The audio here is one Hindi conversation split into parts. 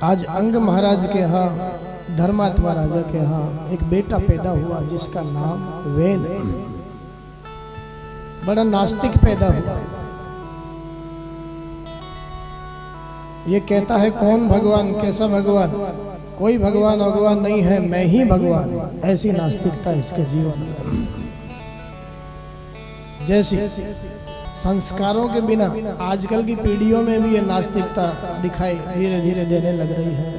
आज अंग महाराज के यहाँ, धर्मात्मा राजा के यहाँ एक बेटा पैदा हुआ जिसका नाम वेन। बड़ा नास्तिक पैदा हुआ। ये कहता है कौन भगवान, कैसा भगवान, कोई भगवान भगवान नहीं है, मैं ही भगवान। ऐसी नास्तिकता इसके जीवन में। जैसी संस्कारों के बिना आजकल की पीढ़ियों में भी ये नास्तिकता दिखाई धीरे धीरे देने लग रही है।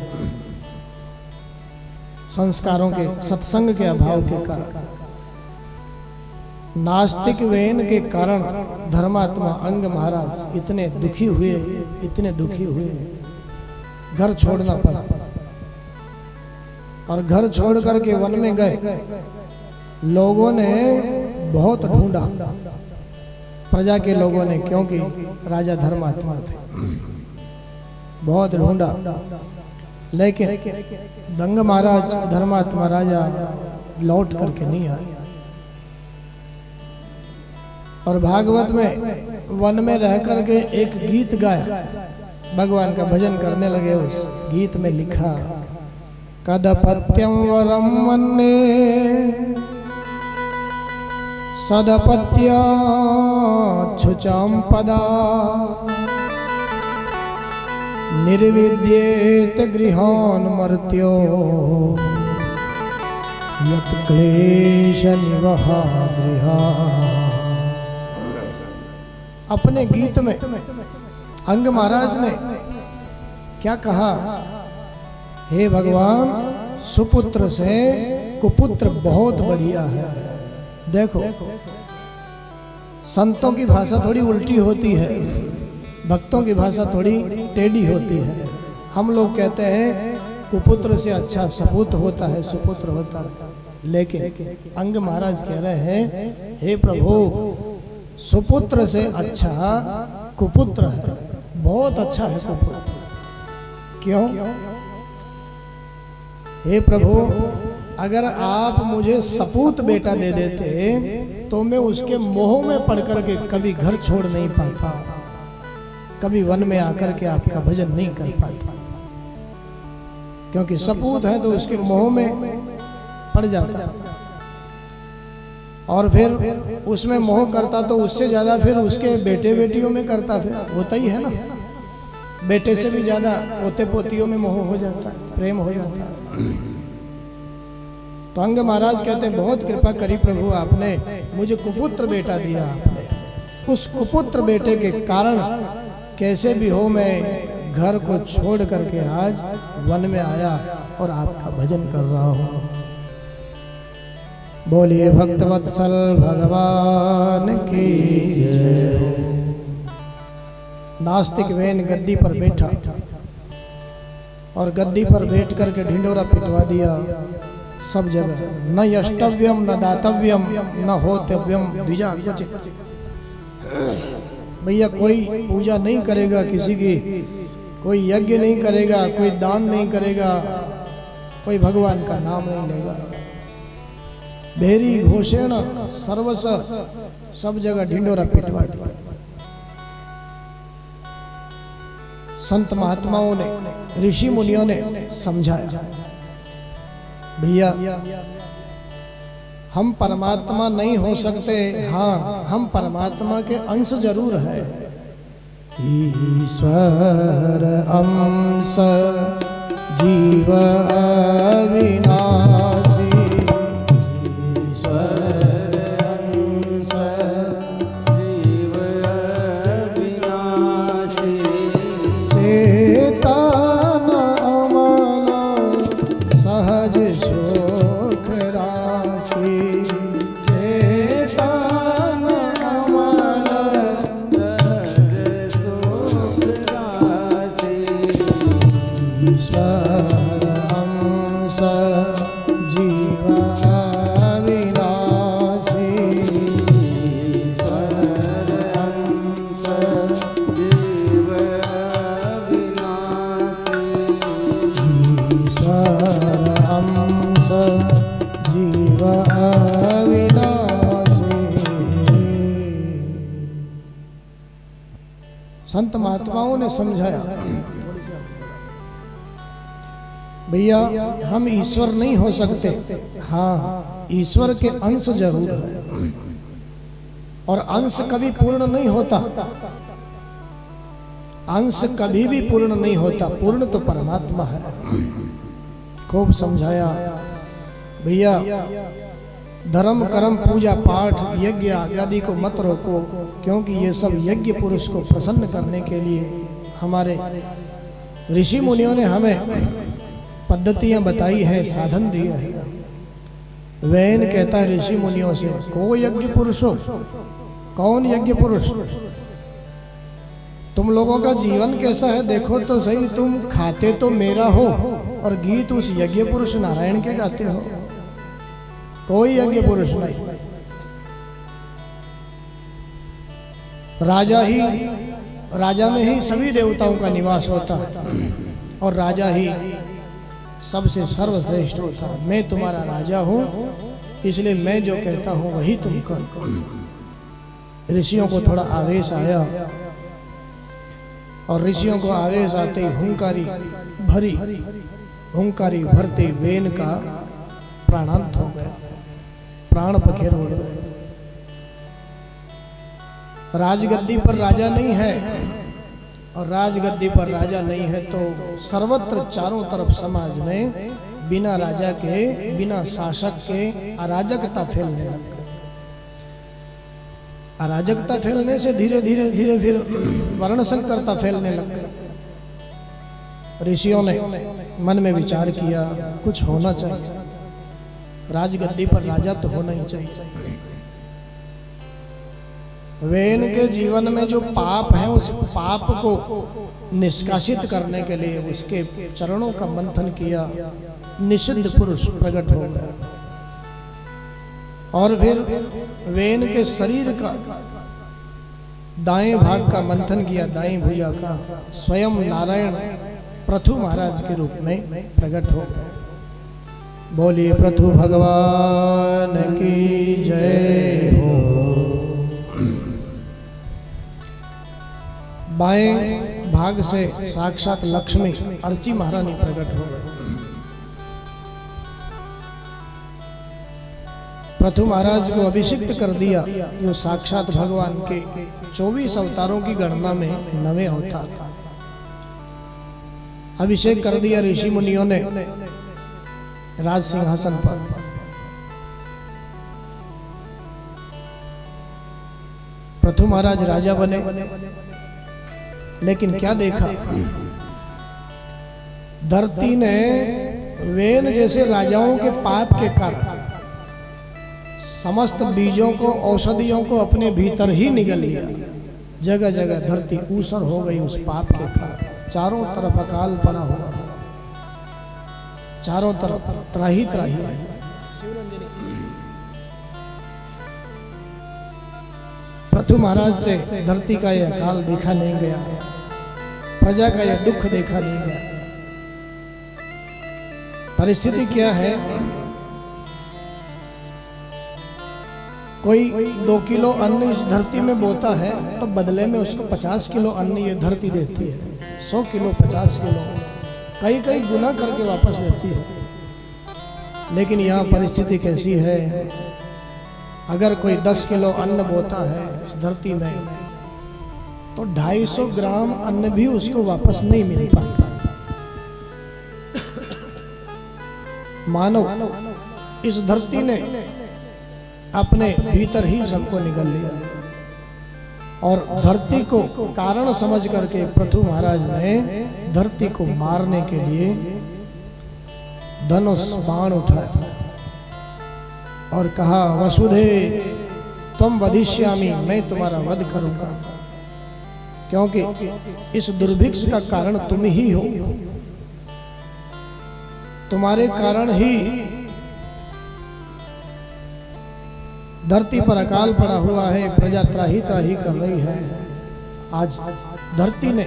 संस्कारों के, सत्संग के अभाव के कारण, नास्तिक वेन के कारण धर्मात्मा अंग महाराज इतने दुखी हुए, घर छोड़ना पड़ा। और घर छोड़ करके वन में गए। लोगों ने बहुत ढूंढा, प्रजा के लोगों ने, क्योंकि राजा धर्मात्मा थे, बहुत ढूंढा, लेकिन दंग महाराज धर्मात्मा राजा लौट करके नहीं आए। और भागवत में वन में रह करके एक गीत गाया, भगवान का भजन करने लगे। उस गीत में लिखा, कदपत्यम वरम वन्ने सदपत्या छुचाम पदा निर्विद्येत गृहान मर्त्यो यत क्लेश निवहा गृहा। अपने गीत में अंग महाराज ने क्या कहा, हे भगवान, सुपुत्र से कुपुत्र बहुत बढ़िया है। देखो, संतों की भाषा थोड़ी उल्टी होती है, भक्तों की भाषा थोड़ी टेढ़ी होती है। हम लोग कहते हैं कुपुत्र से अच्छा सपूत होता है, सुपुत्र होता है। लेकिन अंग महाराज कह रहे हैं, हे प्रभु, सुपुत्र से अच्छा कुपुत्र है, बहुत अच्छा है कुपुत्र। क्यों? हे प्रभु, अगर आप मुझे सपूत बेटा दे देते तो मैं उसके मोह में पड़ करके कभी घर छोड़ नहीं पाता, कभी वन में आकर के आपका भजन नहीं कर पाता। क्योंकि सपूत है तो उसके मोह में पड़ जाता, और फिर उसमें मोह करता तो उससे ज्यादा फिर उसके बेटे बेटियों में करता, फिर होता ही है ना, बेटे से भी ज्यादा पोते पोतियों में मोह हो जाता है, प्रेम हो जाता है। तो अंग महाराज कहते हैं, बहुत कृपा करी प्रभु आपने, मुझे कुपुत्र बेटा दिया आपने। उस कुपुत्र बेटे के कारण कैसे भी हो मैं घर को छोड़ करके आज वन में आया और आपका भजन कर रहा हूँ। बोलिए भक्तवत्सल भगवान की जय। नास्तिक वेन गद्दी पर बैठा और गद्दी पर बैठ करके ढिंडोरा पिटवा दिया सब जगह। न यष्टव्यम न दातव्यम न होतव्यम द्विजा क्वचित। भैया कोई पूजा नहीं करेगा किसी की, कोई यज्ञ नहीं करेगा, कोई दान नहीं करेगा, कोई भगवान का नाम नहीं लेगा। भेरी घोषेण सर्वस, सब जगह ढिंडोरा पिटवा दिया। संत महात्माओं ने, ऋषि मुनियों ने समझाया, भैया हम परमात्मा नहीं हो सकते, हाँ हम परमात्मा के अंश जरूर है। ईश्वर अंश जीव अविनाशी, ईश्वर अंश जीव अविनाशी, चेतन अमल सहज सुख राशि, चेतन अमल सहज सुख राशि, ईश्वर अंश जीव अविनाशी, ईश्वर अंश जीव अविनाशी, ईश्वर अंश जीव अविनाशी। संत महात्माओं ने समझाया भैया हम ईश्वर नहीं हो सकते, हाँ ईश्वर के अंश जरूर है, और अंश कभी पूर्ण नहीं होता, अंश कभी भी पूर्ण नहीं होता, पूर्ण तो परमात्मा है। खूब समझाया भैया, धर्म कर्म पूजा पाठ यज्ञ आदि को मत रोको, क्योंकि ये सब यज्ञ पुरुष को प्रसन्न करने के लिए हमारे ऋषि मुनियों ने हमें पद्धतियां बताई है, साधन दिए हैं। वैन कहता है ऋषि मुनियों से, को यज्ञ पुरुष हो, कौन यज्ञ पुरुष? तुम लोगों का जीवन कैसा है देखो तो सही, तुम खाते तो मेरा हो और गीत उस यज्ञ पुरुष नारायण के गाते हो, कोई यज्ञ पुरुष नहीं। राजा में ही सभी देवताओं का निवास होता है, और राजा ही सबसे सर्वश्रेष्ठ होता है। मैं तुम्हारा राजा हूं, इसलिए मैं जो कहता हूं वही तुम करो। ऋषियों को थोड़ा आवेश आया, और ऋषियों को आवेश आते ही हुंकारी भरते वेन का प्राणांत हो गया, प्राण पखेर हो गए। राजगद्दी पर राजा नहीं है, और राजगद्दी पर राजा नहीं है तो सर्वत्र चारों तरफ समाज में बिना राजा के, बिना शासक के अराजकता फैलने लग गई। अराजकता फैलने से धीरे धीरे फिर वर्ण संकरता फैलने लग गई। ऋषियों ने मन में विचार किया, कुछ होना चाहिए, राजगद्दी पर राजा तो होना ही चाहिए। वेन के जीवन में जो पाप है, उस पाप को निष्कासित करने के लिए उसके चरणों का मंथन किया, निषिद्ध पुरुष प्रकट हो गया। और फिर वेन के शरीर का दाएं भाग का मंथन किया, दाएं भुजा का, स्वयं नारायण पृथु महाराज के रूप में प्रकट हो गए। बोलिए पृथु भगवान की जय हो। बाएं भाग से साक्षात लक्ष्मी अर्ची महारानी प्रकट हो गए। पृथु महाराज को अभिषिक्त कर दिया, जो साक्षात भगवान के 24 अवतारों की गणना में 9वें अवतार। अभिषेक कर दिया ऋषि मुनियों ने राज सिंहासन पर। पृथु महाराज राजा बने, लेकिन क्या देखा, धरती ने वेन जैसे राजाओं के पाप के कारण समस्त बीजों को, औषधियों को अपने भीतर ही निगल लिया। जगह जगह धरती ऊसर हो गई उस पाप के कारण। चारों तरफ अकाल पड़ा हुआ, चारों तरफ त्राही त्राही है। पृथु महाराज से धरती का यह अकाल देखा नहीं गया, प्रजा का यह दुख देखा नहीं गया। परिस्थिति क्या है, कोई 2 किलो अन्न इस धरती में बोता है तो बदले में उसको 50 किलो अन्न ये धरती देती है। 100 किलो 50 किलो कई कई गुना करके वापस देती है। लेकिन यहाँ परिस्थिति कैसी है, अगर कोई 10 किलो अन्न बोता है इस धरती में तो 250 ग्राम अन्न भी उसको वापस नहीं मिल पाता। मानो इस धरती ने अपने भीतर ही सबको निगल लिया, और धरती को कारण समझ करके पृथु महाराज ने धरती को मारने के लिए धनुष बाण उठाया और कहा, वसुधे तुम वधिष्यामि, मैं तुम्हारा वध करूंगा, क्योंकि इस दुर्भिक्ष का कारण तुम ही हो। तुम्हारे कारण ही धरती पर अकाल पड़ा हुआ है, प्रजा त्राही त्राही कर रही है। आज धरती ने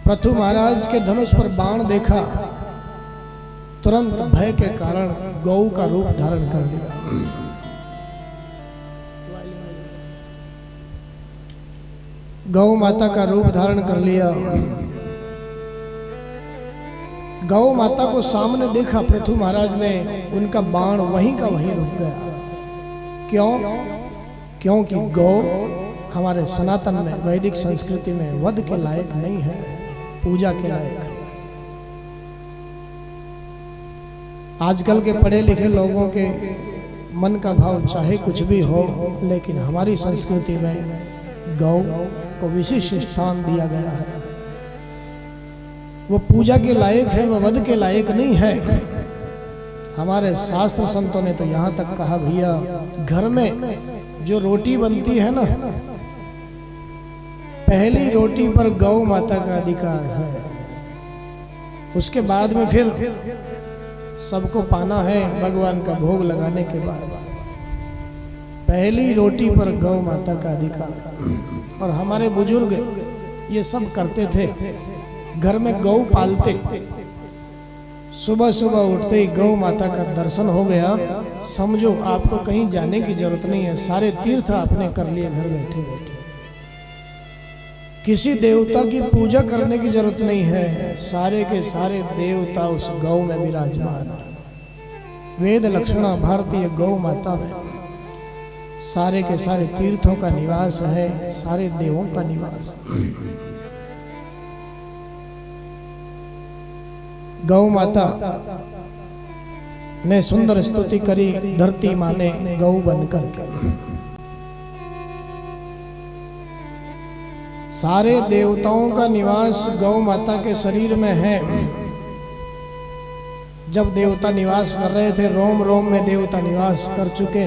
पृथु महाराज के धनुष पर बाण देखा, तुरंत भय के कारण गौ का रूप धारण कर लिया। गौ माता का रूप धारण कर लिया। गौ माता को सामने देखा पृथु महाराज ने, उनका बाण वहीं का वहीं रुक गया। क्यों? क्योंकि गौ हमारे सनातन में, वैदिक संस्कृति में वध के लायक नहीं है, पूजा के लायक है। आजकल के पढ़े लिखे लोगों के मन का भाव चाहे कुछ भी हो, लेकिन हमारी संस्कृति में गौ को विशिष्ट स्थान दिया गया है। वो पूजा के लायक है, वो वध के लायक नहीं है। हमारे शास्त्र संतों ने तो यहाँ तक कहा, भैया घर में जो रोटी बनती है ना, पहली रोटी पर गौ माता का अधिकार है। उसके बाद में फिर सबको पाना है भगवान का भोग लगाने के बाद। पहली रोटी पर गौ माता का अधिकार। और हमारे बुजुर्ग ये सब करते थे, घर में गौ पालते। सुबह सुबह उठते ही गौ माता का दर्शन हो गया, समझो आपको कहीं जाने की जरूरत नहीं है, सारे तीर्थ आपने कर लिए घर बैठे बैठे। किसी देवता की पूजा करने की जरूरत नहीं है, सारे के सारे देवता उस गौ में विराजमान है। वेद लक्षणा भारतीय गौ माता में सारे के सारे तीर्थों का निवास है, सारे देवों का निवास है। गौ माता ने सुंदर स्तुति करी, धरती माँ ने गौ बनकर के। सारे देवताओं का निवास गौ माता के शरीर में है। जब देवता निवास कर रहे थे, रोम रोम में देवता निवास कर चुके,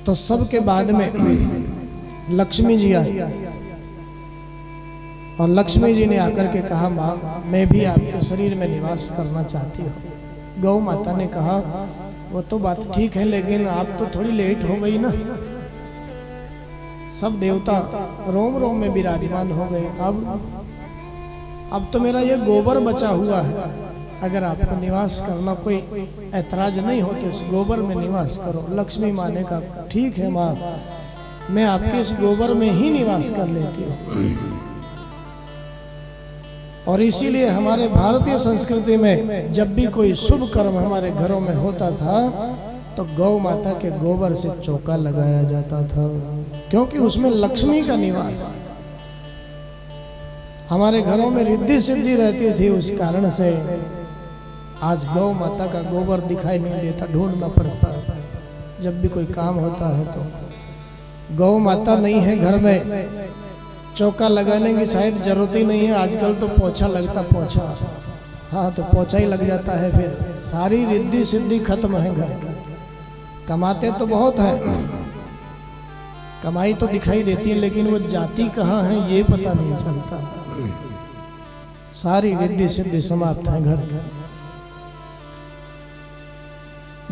तो सबके बाद में लक्ष्मी जी आई। और लक्ष्मी जी ने आकर के कहा, माँ मैं भी आपके शरीर में निवास करना चाहती हूँ। गौ माता ने कहा, वो तो बात ठीक है, लेकिन आप तो थोड़ी लेट हो गई ना। सब देवता रोम रोम में विराजमान हो गए। अब तो मेरा ये गोबर बचा हुआ है, अगर आपको निवास करना कोई ऐतराज नहीं हो तो इस गोबर में निवास करो। लक्ष्मी माँ ने कहा, ठीक है माँ, मैं आपके इस गोबर में ही निवास कर लेती हूँ। और इसीलिए हमारे भारतीय संस्कृति में जब भी कोई शुभ कर्म हमारे घरों में होता था, तो गौ माता के गोबर से चौका लगाया जाता था, क्योंकि उसमें लक्ष्मी का निवास। हमारे घरों में रिद्धि सिद्धि रहती थी, उस कारण से आज गौ माता का गोबर दिखाई नहीं देता, ढूंढना पड़ता है। जब भी कोई काम होता है तो गौ माता नहीं है घर में, चौका लगाने की शायद जरूरत ही नहीं है। आजकल तो पोछा लगता, पोछा, हाँ तो पोछा ही लग जाता है, फिर सारी रिद्धि सिद्धि खत्म है घर का। कमाते तो बहुत है, कमाई तो दिखाई देती है, लेकिन वो जाति कहाँ है ये पता नहीं चलता। सारी रिद्धि सिद्धि समाप्त है घर का।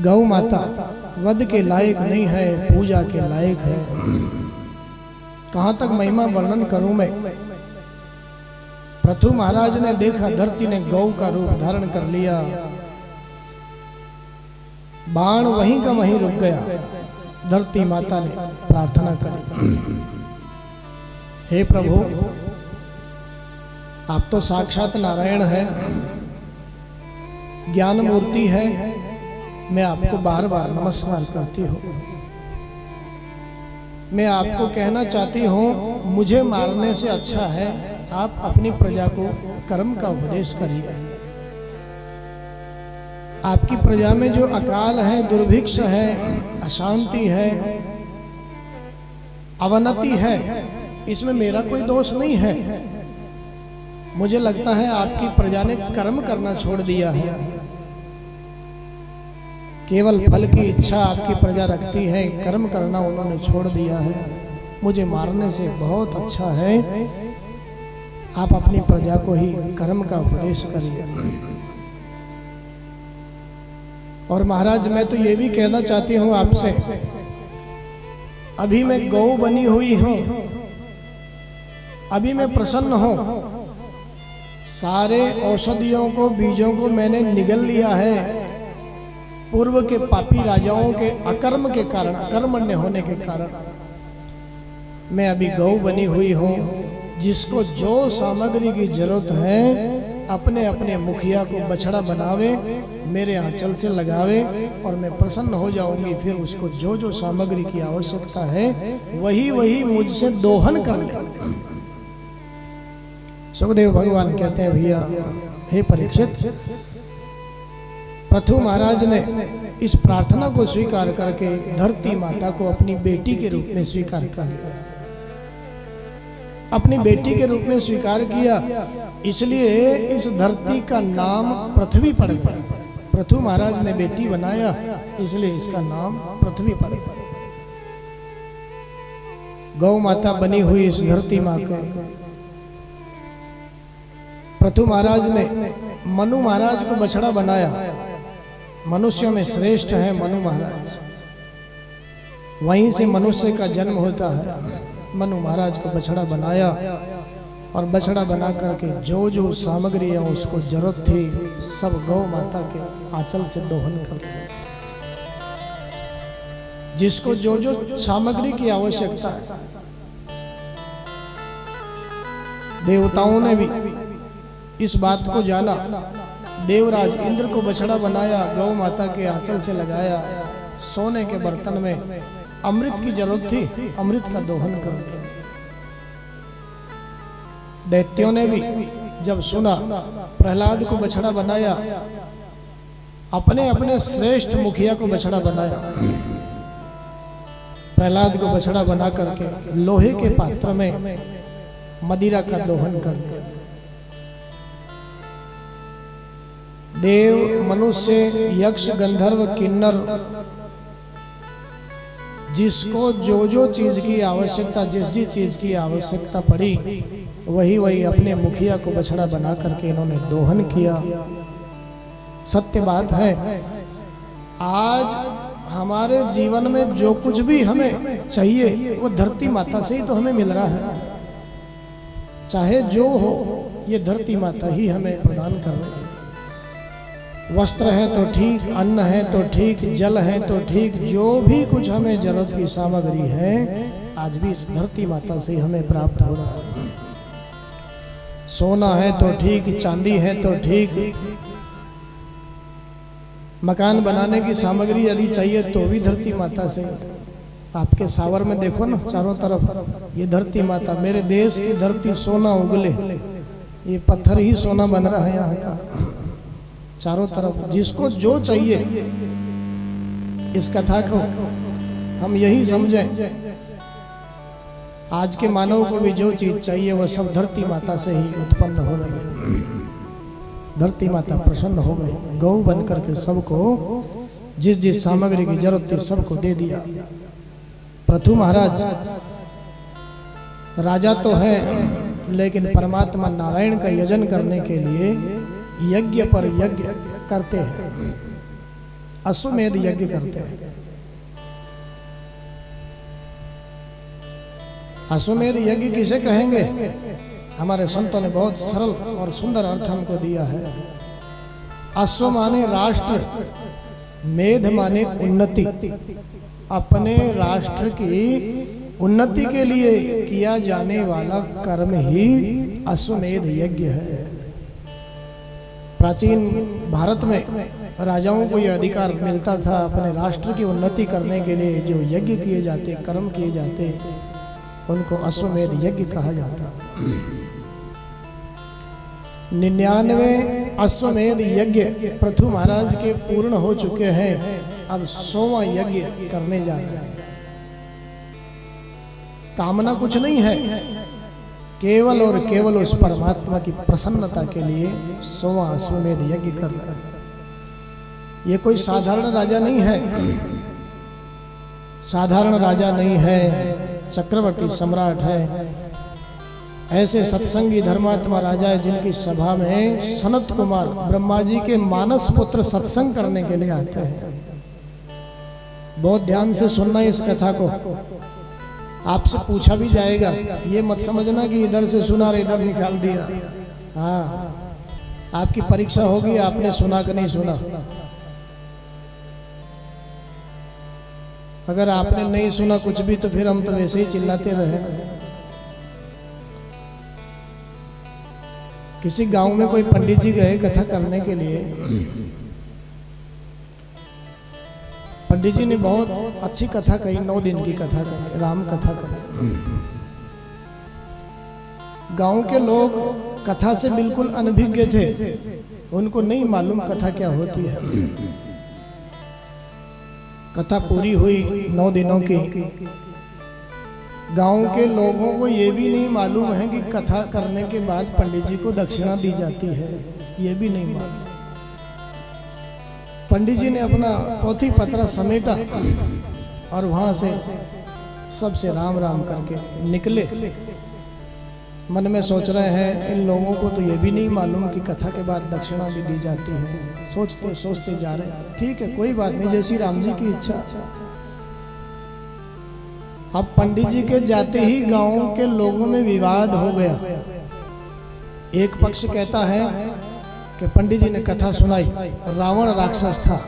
गौ माता वध के लायक नहीं है, पूजा के लायक है। कहां तक महिमा वर्णन करूं मैं। पृथु महाराज ने देखा, धरती ने गौ का रूप धारण कर लिया, बाण वहीं का वहीं रुक गया। धरती माता ने प्रार्थना करी, हे प्रभु, आप तो साक्षात नारायण है, ज्ञान मूर्ति है, मैं आपको बार बार नमस्कार करती हूँ। मैं आपको कहना चाहती हूँ, मुझे मारने से अच्छा है आप अपनी प्रजा को कर्म का उपदेश करिए। आपकी प्रजा में जो अकाल है, दुर्भिक्ष है, अशांति है, अवनति है, इसमें मेरा कोई दोष नहीं है। मुझे लगता है आपकी प्रजा ने कर्म करना छोड़ दिया है, केवल फल की इच्छा आपकी प्रजा रखती है, कर्म करना उन्होंने छोड़ दिया है। मुझे मारने से बहुत अच्छा है आप अपनी प्रजा को ही कर्म का उपदेश करिए। और महाराज मैं तो ये भी कहना चाहती हूँ आपसे, अभी मैं गौ बनी हुई हूँ, अभी मैं प्रसन्न हूँ, सारे औषधियों को, बीजों को मैंने निगल लिया है। पूर्व के पापी राजाओं के अकर्म के कारण, अकर्मण्य होने के कारण मैं अभी गौ बनी हुई हूँ। जिसको जो सामग्री की जरूरत है अपने अपने मुखिया को बछड़ा बनावे, मेरे आंचल से लगावे और मैं प्रसन्न हो जाऊंगी। फिर उसको जो जो सामग्री की आवश्यकता है वही वही मुझसे दोहन कर ले। सुखदेव भगवान कहते हैं, भैया हे परीक्षित, पृथु महाराज ने इस प्रार्थना को स्वीकार करके धरती माता को अपनी बेटी के रूप में स्वीकार कर लिया। अपनी बेटी के रूप में स्वीकार किया, इसलिए इस धरती का नाम पृथ्वी पड़ गया। पृथु महाराज ने बेटी बनाया, इसलिए इसका नाम पृथ्वी पड़ गया। गौ माता बनी हुई इस धरती माँ के पृथु महाराज ने मनु महाराज को बछड़ा बनाया। मनुष्यों में श्रेष्ठ है मनु महाराज, वहीं से मनुष्य का जन्म होता है। मनु महाराज को बछड़ा बनाया और बछड़ा बना करके जो जो सामग्री है उसको जरूरत थी सब गौ माता के आंचल से दोहन कर दिया। जिसको जो जो सामग्री की आवश्यकता है, देवताओं ने भी इस बात को जाना। देवराज इंद्र को बछड़ा बनाया, गौ माता के आंचल से लगाया। सोने के बर्तन में अमृत की जरूरत थी, अमृत का दोहन कर दिया। दैत्यों ने भी जब सुना, प्रहलाद को बछड़ा बनाया, अपने अपने श्रेष्ठ मुखिया को बछड़ा बनाया। प्रहलाद को बछड़ा बना करके लोहे के पात्र में मदिरा का दोहन कर दिया। देव, मनुष्य, यक्ष, गंधर्व, किन्नर, जिसको जो जो चीज की आवश्यकता, जिस जिस चीज की आवश्यकता पड़ी वही वही अपने मुखिया को बछड़ा बना करके इन्होंने दोहन किया। सत्य बात है, आज हमारे जीवन में जो कुछ भी हमें चाहिए वो धरती माता से ही तो हमें मिल रहा है। चाहे जो हो, ये धरती माता ही हमें प्रदान कर रही है। वस्त्र है तो ठीक, अन्न है तो ठीक, जल है तो ठीक, जो भी कुछ हमें जरूरत की सामग्री है आज भी इस धरती माता से हमें प्राप्त हो रहा है। सोना है तो ठीक, चांदी है तो ठीक, मकान बनाने की सामग्री यदि चाहिए तो भी धरती माता से। आपके सावर में देखो ना, चारों तरफ ये धरती माता, मेरे देश की धरती सोना उगले, ये पत्थर ही सोना बन रहा है यहाँ का। चारों तरफ जिसको जो चाहिए, इस कथा को हम यही समझें, आज के मानव को भी जो चीज चाहिए वह सब धरती माता से ही उत्पन्न हो रही है। धरती माता प्रसन्न हो गई, गौ बन करके सबको जिस जिस सामग्री की जरूरत थी सबको दे दिया। पृथु महाराज राजा तो है, लेकिन परमात्मा नारायण का यजन करने के लिए यज्ञ पर यज्ञ करते हैं, अश्वमेध यज्ञ करते हैं। अश्वमेध यज्ञ किसे कहेंगे? हमारे संतों ने बहुत सरल और सुंदर अर्थ हमको दिया है। अश्व माने राष्ट्र, मेध माने उन्नति। अपने राष्ट्र की उन्नति के लिए किया जाने वाला कर्म ही अश्वमेध यज्ञ है। प्राचीन भारत में राजाओं को यह अधिकार मिलता था, अपने राष्ट्र की उन्नति करने के लिए जो यज्ञ किए जाते, कर्म किए जाते, उनको अश्वमेध यज्ञ कहा जाता। 99 अश्वमेध यज्ञ पृथु महाराज के पूर्ण हो चुके हैं। अब 100वां यज्ञ करने जा रहे हैं। कामना कुछ नहीं है, केवल और केवल उस परमात्मा की प्रसन्नता के लिए 100वां अश्वमेध यज्ञ कर रहे हैं। ये कोई साधारण राजा नहीं है, साधारण राजा नहीं है, चक्रवर्ती सम्राट है। ऐसे सत्संगी धर्मात्मा राजा है जिनकी सभा में सनत कुमार ब्रह्मा जी के मानस पुत्र सत्संग करने के लिए आते हैं। बहुत ध्यान से सुनना इस कथा को। आपसे पूछा भी जाएगा, ये मत समझना कि इधर से सुना और इधर निकाल दिया। हाँ, आपकी परीक्षा होगी, आपने सुना कि नहीं सुना। अगर आपने नहीं सुना कुछ भी तो फिर हम तो वैसे ही चिल्लाते रहे। किसी गांव में कोई पंडित जी गए कथा करने के लिए। पंडित जी ने बहुत अच्छी कथा कही, 9 दिन की कथा कही, राम कथा कही। गांव के लोग कथा से बिल्कुल अनभिज्ञ थे, उनको नहीं मालूम कथा क्या होती है। कथा पूरी हुई 9 दिनों की। गांव के लोगों को ये भी नहीं मालूम है कि कथा करने के बाद पंडित जी को दक्षिणा दी जाती है, ये भी नहीं मालूम। पंडित जी ने अपना पोथी पत्रा समेटा और वहां से सबसे राम राम करके निकले। मन में सोच रहे हैं इन लोगों को तो ये भी नहीं मालूम कि कथा के बाद दक्षिणा भी दी जाती है। सोचते सोचते जा रहे हैं, ठीक है कोई बात नहीं, जैसी राम जी की इच्छा। अब पंडित जी के जाते ही गांव के लोगों में विवाद हो गया। एक पक्ष कहता है कि पंडित जी ने कथा सुनाई, रावण राक्षस था।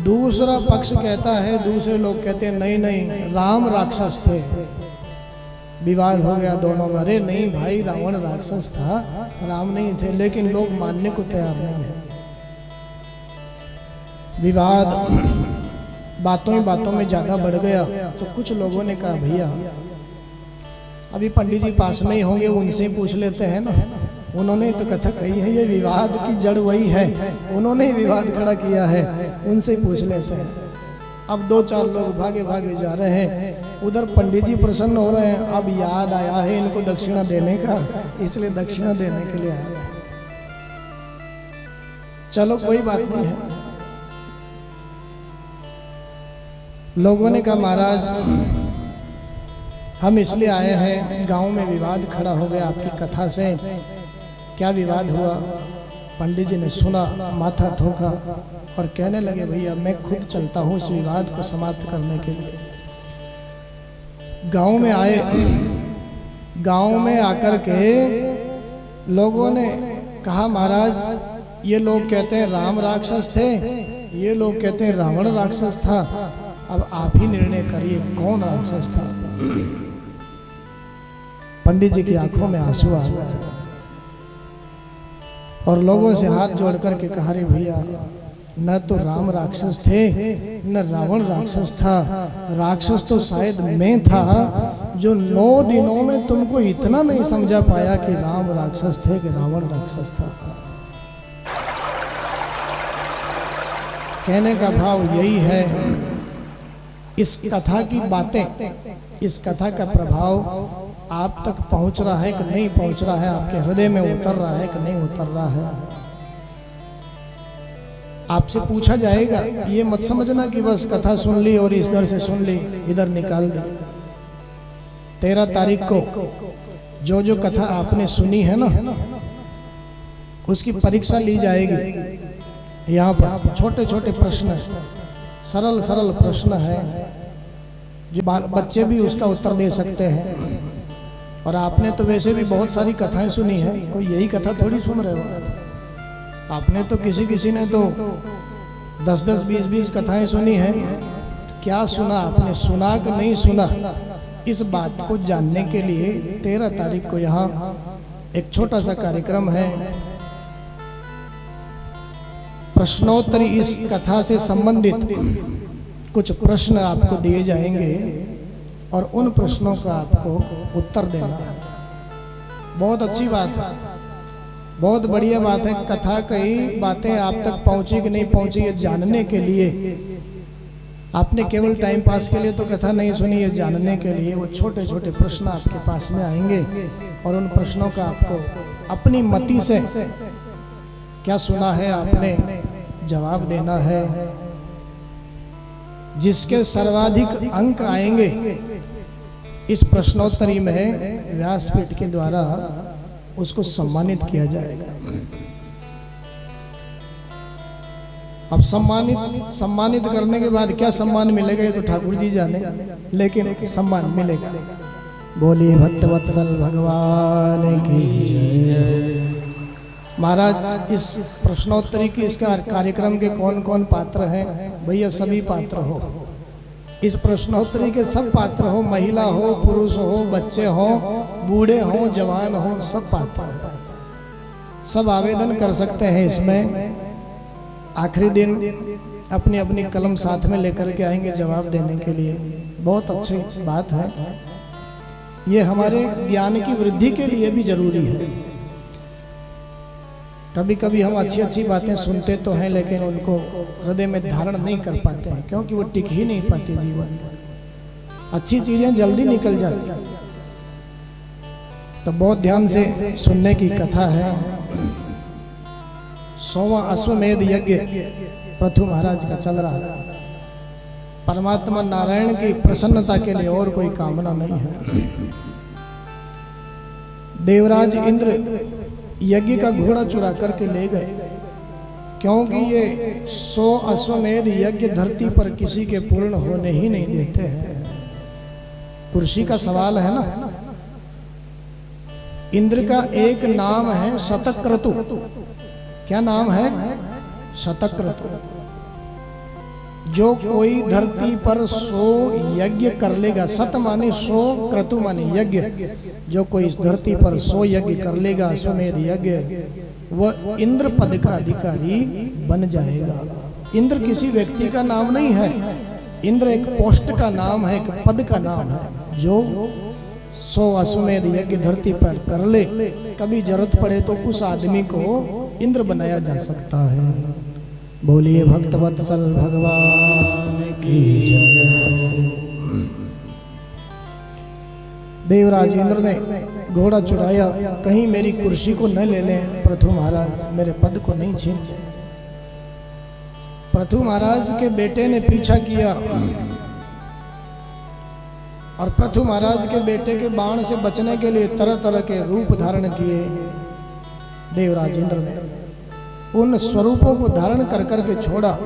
दूसरा पक्ष कहता है, दूसरे लोग कहते हैं नहीं नहीं राम राक्षस थे। विवाद हो गया दोनों में। अरे नहीं भाई, रावण राक्षस था, राम नहीं थे। लेकिन लोग मानने को तैयार नहीं है। विवाद बातों ही बातों में ज्यादा बढ़ गया। तो कुछ लोगों ने कहा भैया अभी पंडित जी पास में ही होंगे, उनसे पूछ लेते हैं ना, उन्होंने तो कथा कही है, ये विवाद की जड़ वही है, उन्होंने ही विवाद खड़ा किया है, उनसे पूछ लेते हैं। अब 2-4 लोग भागे भागे जा रहे हैं। उधर पंडित जी प्रसन्न हो रहे हैं, अब याद आया है इनको दक्षिणा देने का, इसलिए दक्षिणा देने के लिए आया। चलो कोई बात नहीं है। लोगों ने कहा महाराज हम इसलिए आए हैं, गांव में विवाद खड़ा हो गया आपकी कथा से। क्या विवाद हुआ? पंडित जी ने सुना, माथा ठोका और कहने लगे भैया मैं खुद चलता हूँ इस विवाद को समाप्त करने के लिए। गांव में आए। गांव में आकर के लोगों ने कहा महाराज ये लोग कहते हैं राम राक्षस थे, ये लोग कहते हैं रावण राक्षस था, अब आप ही निर्णय करिए कौन राक्षस था। पंडित जी की आंखों में आंसू आ गए और लोगों से हाथ जोड़ करके कहा रे भैया न तो राम राक्षस थे न रावण राक्षस था, राक्षस तो शायद मैं था जो 9 दिनों में तुमको इतना नहीं समझा पाया कि राम राक्षस थे कि रावण राक्षस था। कहने का भाव यही है, इस कथा की बातें, इस कथा का प्रभाव आप तक पहुंच रहा है कि नहीं पहुंच रहा है, आपके हृदय में उतर रहा है कि नहीं उतर रहा है। आपसे पूछा जाएगा, ये मत समझना कि बस कथा सुन ली और इधर से सुन ली इधर निकाल दी। 13 तारीख को जो जो कथा आपने सुनी है ना, उसकी परीक्षा ली जाएगी। यहाँ पर छोटे छोटे प्रश्न, सरल सरल प्रश्न है जो बच्चे भी उसका उत्तर दे सकते हैं। और आपने तो वैसे भी बहुत सारी कथाएं सुनी है, कोई यही कथा थोड़ी सुन रहे हो। आपने तो किसी ने तो 10-10, 20-20 कथाएं सुनी है। क्या सुना आपने, सुना कि नहीं सुना, इस बात को जानने के लिए 13 तारीख को यहाँ एक छोटा सा कार्यक्रम है। प्रश्नोत्तरी, इस कथा से संबंधित कुछ प्रश्न आपको दिए जाएंगे और उन प्रश्नों का आपको उत्तर देना है। बहुत अच्छी बात है, बहुत बढ़िया बात है। कथा कई बातें आप तक पहुंची कि नहीं पहुंची ये जानने के लिए, आपने केवल टाइम पास के लिए तो कथा नहीं सुनी, ये जानने के लिए वो छोटे छोटे प्रश्न आपके पास में आएंगे और उन प्रश्नों का आपको अपनी मति से क्या सुना है आपने जवाब देना है। जिसके सर्वाधिक अंक आएंगे इस प्रश्नोत्तरी में व्यासपीठ के द्वारा उसको सम्मानित किया जाएगा। अब सम्मानित करने के बाद क्या सम्मान मिलेगा ये तो ठाकुर जी जाने, लेकिन सम्मान मिलेगा। बोलिए भक्तवत्सल भगवान की जय। महाराज इस प्रश्नोत्तरी की, इसका कार्यक्रम के कौन कौन पात्र हैं? भैया सभी पात्र हो, इस प्रश्नोत्तरी के सब पात्र हो, महिला हो, पुरुष हो, बच्चे हो, बूढ़े हो, जवान हो, सब पात्र हो। सब आवेदन कर सकते हैं इसमें। आखिरी दिन अपनी अपनी कलम साथ में लेकर के आएंगे जवाब देने के लिए। बहुत अच्छी बात है, ये हमारे ज्ञान की वृद्धि के लिए भी जरूरी है। कभी कभी हम अच्छी अच्छी बातें सुनते तो हैं, लेकिन उनको हृदय में धारण नहीं कर पाते हैं, क्योंकि वो टिक ही नहीं पाती जीवन में। अच्छी चीजें जल्दी निकल जाती। तो बहुत ध्यान से सुनने की कथा है। 100वां अश्वमेध यज्ञ पृथु महाराज का चल रहा है। परमात्मा नारायण की प्रसन्नता के लिए और कोई कामना नहीं है। देवराज इंद्र यज्ञ का घोड़ा चुरा करके ले गए, क्योंकि ये 100 अश्वमेध यज्ञ धरती पर किसी के पूर्ण होने ही नहीं देते हैं। कुर्सी का सवाल है ना। इंद्र का एक नाम है शतक्रतु। क्या नाम है? शतक्रतु। जो कोई धरती पर 100 यज्ञ कर लेगा, शत माने 100, क्रतु माने यज्ञ, जो कोई इस धरती पर 100 यज्ञ कर लेगा, अश्वमेध यज्ञ, वह इंद्र पद का अधिकारी बन जाएगा। इंद्र किसी व्यक्ति का नाम नहीं है, इंद्र एक पोस्ट का नाम है, एक पद का नाम है। जो 100 अश्वमेध यज्ञ धरती पर कर ले, कभी जरूरत पड़े तो उस आदमी को इंद्र बनाया जा सकता है। बोलिए भक्तवत्सल भगवान की जय। देवराज इंद्र ने घोड़ा चुराया, कहीं मेरी कुर्सी को न ले लें पृथु महाराज, मेरे पद को नहीं छीन लें। पृथु महाराज के बेटे ने पीछा किया, और पृथु महाराज के बेटे के बाण से बचने के लिए तरह तरह के रूप धारण किए देवराज इंद्र ने। उन स्वरूपों को धारण कर करके छोड़ा।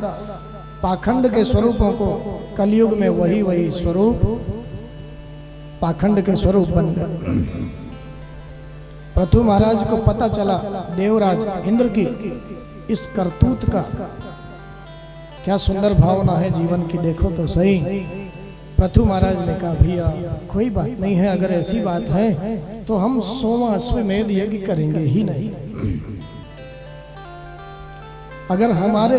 पाखंड के स्वरूपों को कलयुग में वही स्वरूप पाखंड के स्वरूप बन गए। पृथु महाराज को पता चला देवराज इंद्र की इस करतूत का। क्या सुंदर भावना है जीवन की, देखो तो सही। पृथु महाराज ने कहा भैया कोई बात नहीं है, अगर ऐसी बात है तो हम 100वां अश्वमेध यज्ञ करेंगे ही नहीं। अगर हमारे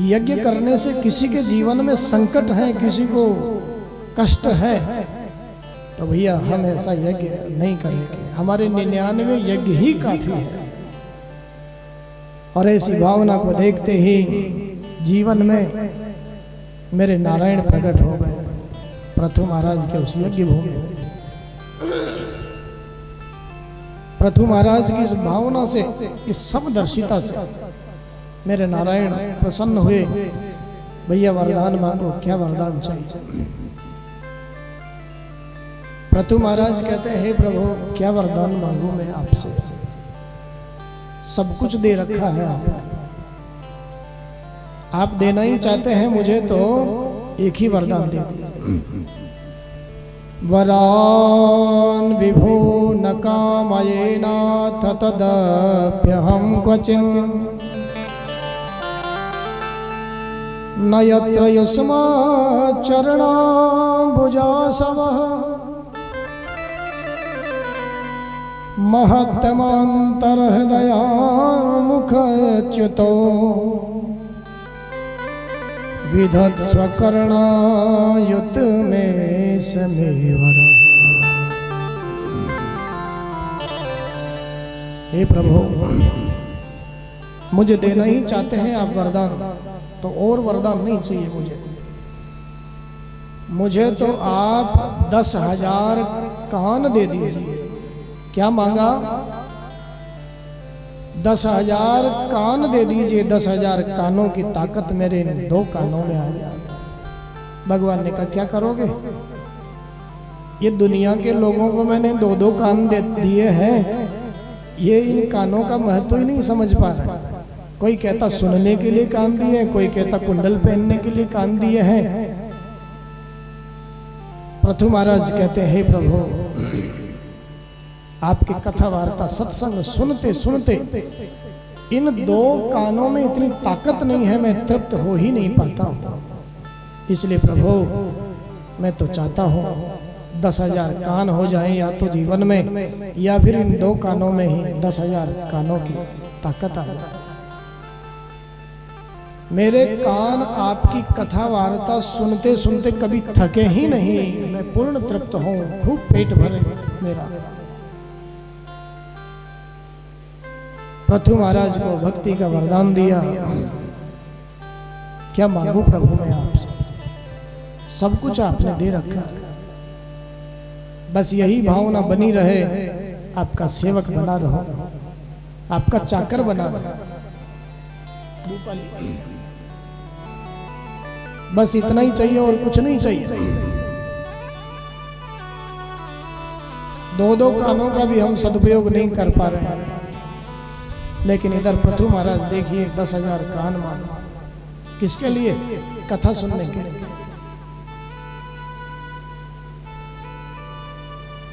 यज्ञ करने से किसी के जीवन में संकट है, किसी को कष्ट है, तो भैया हम ऐसा यज्ञ नहीं करेंगे। हमारे 99 यज्ञ ही काफी है। और ऐसी भावना को देखते ही जीवन में मेरे नारायण प्रकट हो गए पृथु महाराज के उस यज्ञ भूमि। पृथु महाराज की इस भावना से, इस समदर्शिता से मेरे नारायण प्रसन्न हुए। भैया वरदान मांगो, क्या वरदान चाहिए? पृथु महाराज कहते हैं हे प्रभु क्या वरदान मांगू मैं आपसे, सब कुछ दे रखा है आपने, आप देना ही चाहते हैं मुझे तो एक ही वरदान दे दीजिए। वरान विभो न कामयेनाथ तदप्यहं क्वचिन् न यत्र युष्मात् चरणाम्बुजासवः महत्तमान्तरहृदयामुखच्युतो विधत्स्वकर्णायुत में समेवर। हे प्रभु मुझे देना ही चाहते हैं आप वरदान, तो और वरदान नहीं चाहिए मुझे तो आप 10,000 कान दे दीजिए। क्या मांगा? 10,000 कान दे दीजिए। 10,000 कानों की ताकत मेरे इन 2 कानों में आ जाए। भगवान ने कहा क्या करोगे? ये दुनिया के लोगों को मैंने 2-2 कान दे दिए हैं, ये इन कानों का महत्व ही नहीं समझ पा रहा। कोई कहता सुनने के लिए कान दिए, कोई कहता कुंडल पहनने के लिए कान दिए हैं। पृथु महाराज कहते हैं हे प्रभु आपकी कथा वार्ता सत्संग सुनते सुनते इन 2 कानों में इतनी ताकत नहीं है, मैं तृप्त हो ही नहीं पाता हूं। इसलिए प्रभु मैं तो चाहता हूं 10,000 कान हो जाए या तो जीवन में, या फिर इन 2 कानों में ही 10,000 कानों की ताकत आ जाए। मेरे कान आपकी कथा वार्ता सुनते सुनते कभी थके ही नहीं, मैं पूर्ण तृप्त हूं, खूब पेट भरे मेरा। पृथु महाराज को भक्ति का वरदान दिया। क्या मांगू प्रभु मैं आपसे, सब कुछ आपने दे रखा है, बस यही भावना बनी रहे, आपका सेवक बना रहो, आपका चाकर बना रहो, बस इतना ही चाहिए और कुछ नहीं चाहिए। 2 कानों का भी हम सदुपयोग नहीं कर पा रहे हैं, लेकिन इधर पृथु महाराज देखिए 10,000 कान मांगा। किसके लिए? कथा सुनने के लिए।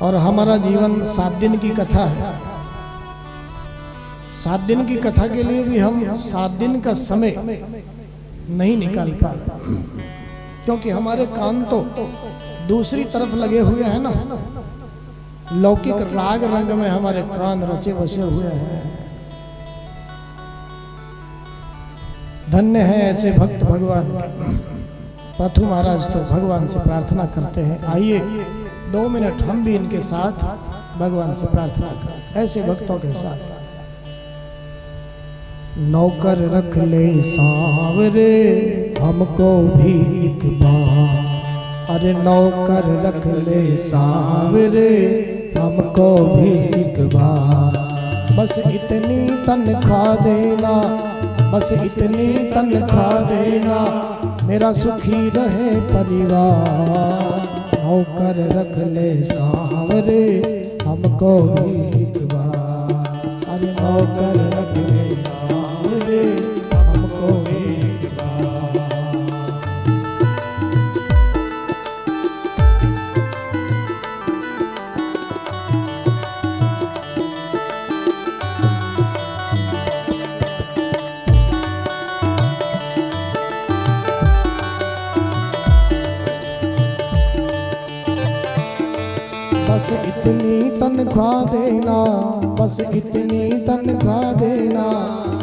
और हमारा जीवन 7 दिन की कथा है। 7 दिन की कथा के लिए भी हम 7 दिन का समय नहीं निकाल पा रहे, क्योंकि हमारे कान तो दूसरी तरफ लगे हुए हैं ना। लौकिक राग रंग में हमारे कान रचे बसे हुए हैं। धन्य है ऐसे भक्त भगवान के। पृथु महाराज तो भगवान से प्रार्थना करते हैं। आइए 2 मिनट हम भी इनके साथ भगवान से प्रार्थना करें, ऐसे भक्तों के साथ। नौकर रख ले सांवरे हमको भी एक बार, अरे नौकर रख ले सांवरे हमको भी एक बार। बस इतनी तनख्वाह देना, बस इतनी तनख्वाह देना, मेरा सुखी रहे परिवार। नौकर रख ले सांवरे हमको भी एक बार, अरे नौकर रख ले सांवरे हमको भी एक बार। बस इतनी तनख्वाह देना, बस इतनी तनख्वाह देना,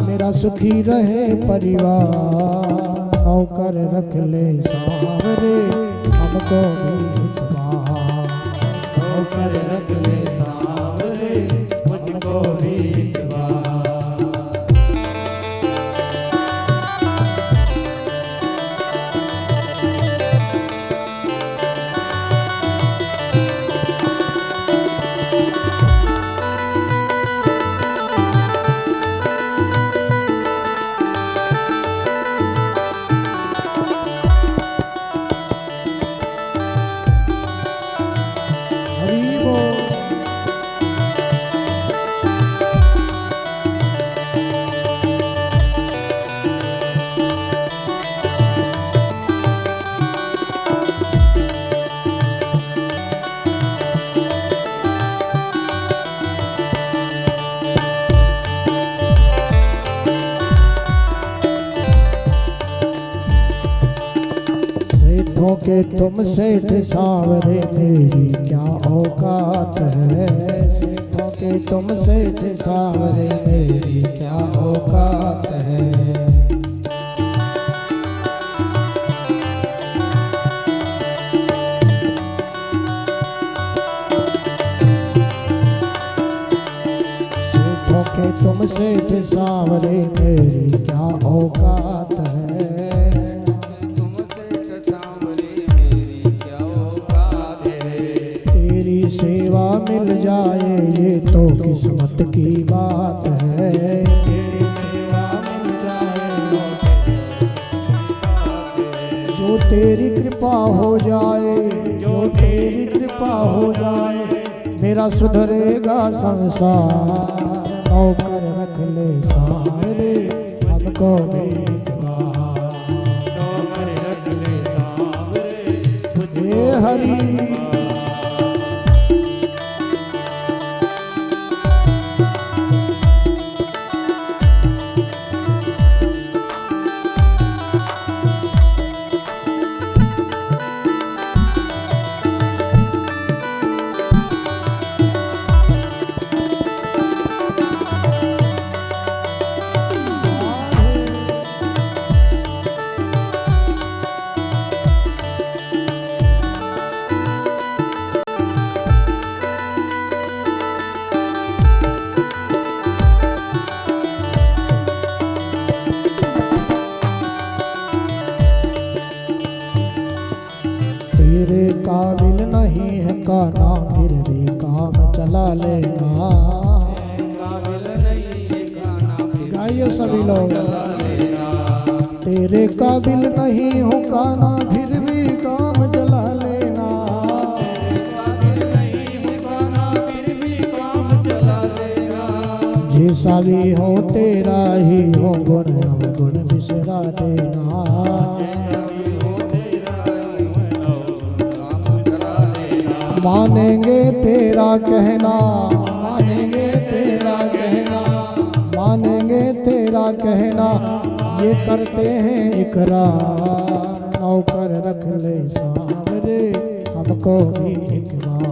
मेरा सुखी रहे परिवार। नौकर रख ले सांवरे हमको भी एक बार, नौकर रख ले सांवरे मुझको भी एक बार। के तुम सेठ सांवरे मेरी क्या औकात है। सेठों के तुम सेठ सांवरे मेरी क्या औकात है। सेठों के तुम सेठ सांवरे मेरी क्या औकात है। सेवा मिल जाए ये तो किस्मत की बात है। तेरी सेवा मिल जाए जो तेरी कृपा हो जाए, जो तेरी कृपा हो जाए, मेरा सुधरेगा संसार। नौकर रख ले सांवरे हमको भी एक बार, नौकर रख ले सांवरे तुझे हरि। काबिल नहीं है काना, फिर भी काम चला लेना। गाइए सभी लोग। तेरे काबिल नहीं हूँ काना, फिर भी काम चला लेना। जैसा भी हो तेरा ही हो गुण, गुण बिसरा देना। मानेंगे तेरा कहना, मानेंगे तेरा कहना, मानेंगे तेरा कहना, ये करते हैं इकरार। नौकर रख ले सावरे हमको भी एक बार।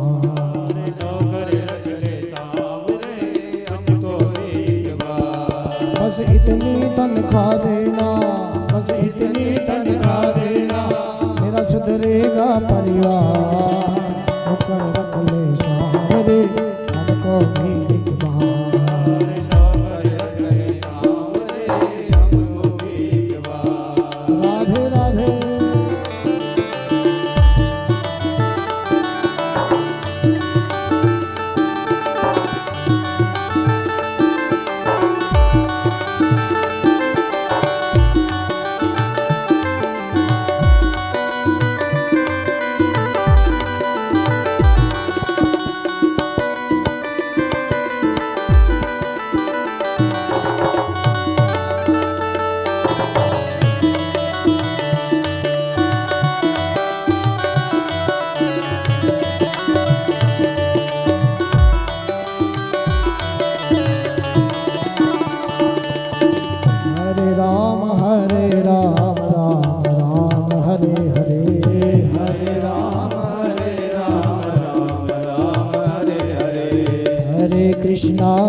बस इतनी तनख्वाह देना, बस इतनी तनख्वाह देना, मेरा सुधरेगा परिवार। नौकर रख ले सावरे हमको भी एक बार। राधे राधे।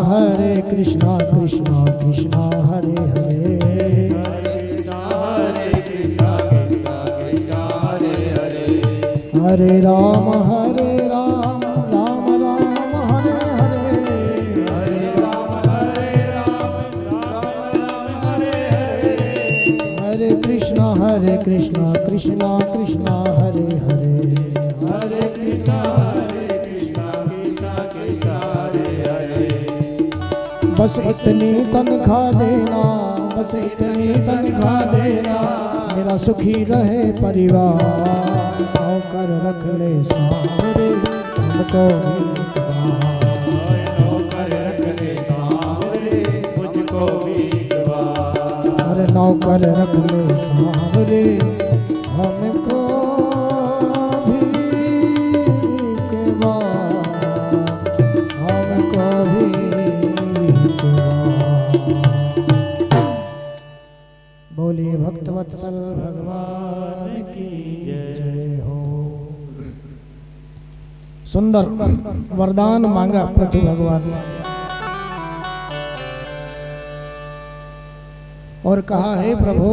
हरे कृष्णा कृष्णा कृष्णा हरे हरे। हरे राम राम राम हरे हरे। हरे राम हरे हरे। हरे कृष्णा कृष्णा कृष्णा हरे हरे। हरे कृष्णा कृष्णा कृष्णा हरे हरे। बस इतनी तनख्वाह देना, बस इतनी तनख्वाह देना, मेरा सुखी रहे परिवार। नौकर रख ले सावरे हमको भी एक बार। नौकर रख ले सावरे मुझको भी एक बार। अरे नौकर रख ले सावरे हमको भी एक बार। हमको भी एक बार। बोलिए भक्तवत्सल भगवान की जय हो। सुंदर वरदान मांगा प्रभु भगवान और कहा, हे प्रभु